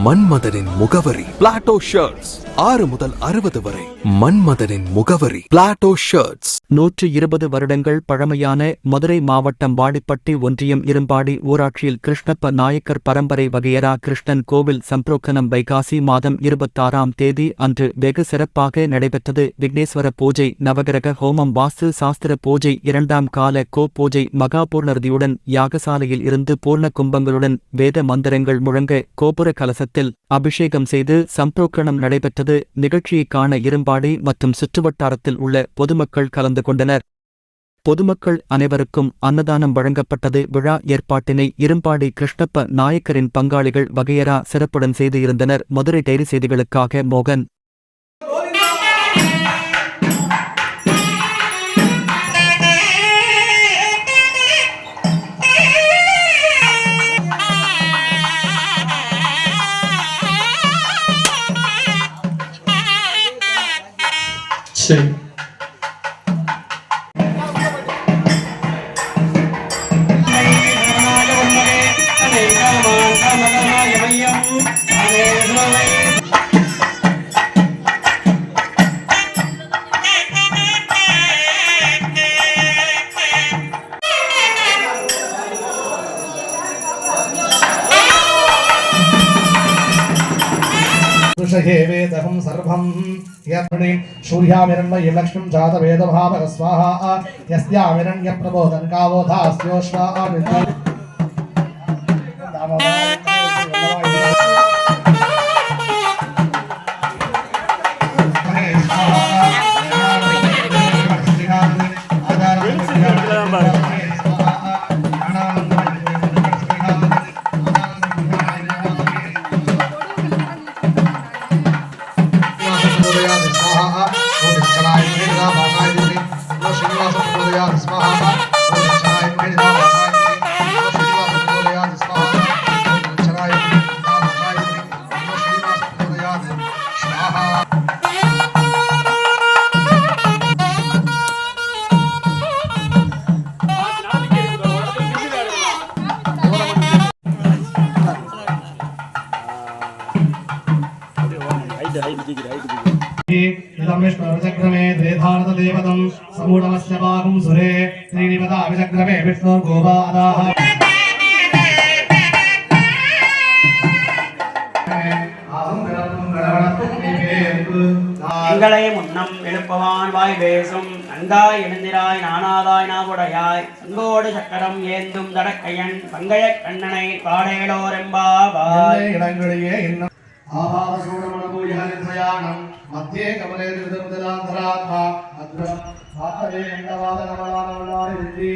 மன்மதனின் முகவரி Plato shirts 6 முதல் 60 வரை. மன்மதனின் முகவரி பிளாட்டோ ஷர்ட்ஸ். 120 வருடங்கள் பழமையான மதுரை மாவட்டம் வாடிப்பட்டி ஒன்றியம் இரும்பாடி ஊராட்சியில் கிருஷ்ணப்ப நாயக்கர் பரம்பரை வகையரா கிருஷ்ணன் கோவில் சம்பிரோக்கனம் வைகாசி மாதம் 26ஆம் தேதி அன்று வெகு சிறப்பாக நடைபெற்றது. விக்னேஸ்வர பூஜை, நவகிரக ஹோமம், வாஸ்து சாஸ்திர பூஜை, 2ஆம் கால கோ பூஜை மகாபூர்ணர்தியுடன் யாகசாலையில் இருந்து பூர்ண கும்பங்களுடன் வேத மந்திரங்கள் முழங்க கோபுர கலசத்தில் அபிஷேகம் செய்து சம்பிரோக்கணம் நடைபெற்றது. நிகழ்ச்சியை காண இரும்பாடி மற்றும் சுற்றுவட்டாரத்தில் உள்ள பொதுமக்கள் கலந்து கொண்டனர். பொதுமக்கள் அனைவருக்கும் அன்னதானம் வழங்கப்பட்டது. விழா ஏற்பாட்டினை இரும்பாடி கிருஷ்ணப்ப நாயக்கரின் பங்காளிகள் வகையரா சிறப்புடன் செய்து இருந்தனர். மதுரை டைரி செய்திகளுக்காக மோகன். சரி, वेदहं सर्वं यत्णे सूर्यामिरण्मयं लक्ष्मीं जातवेदभावः स्वाहा यस्यामिरण्यप्रबोधनकावोधास्योश्वामिन्द्र विष्णुर्चक्रमे त्रेधारतदेवतं समूढमस्य बाहुं सुरे त्रीनिपदा विचक्रमे विष्णुर्गोपादाः எங்களை முன்னம் எழுப்பவான் வாய் பேசும் நன்காய் எழுந்திராய் நானாதாய் நாவுடையாய் சங்கோடு சக்கரம் ஏந்தும் தடக்கையன் பங்கைய கண்ணனை பாடேலோரெம்பாவாய் இடங்களிலே இன்னும் ஆபாசூடமனபூயானம் மத்தியே கமலே திருதமுதலாந்தராத்மா அத்ரம் ஆத்தவே எண்டவாத கமலானவளாரி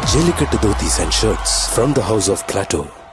Jellicate Dhotis and Shirts from the House of Plateau.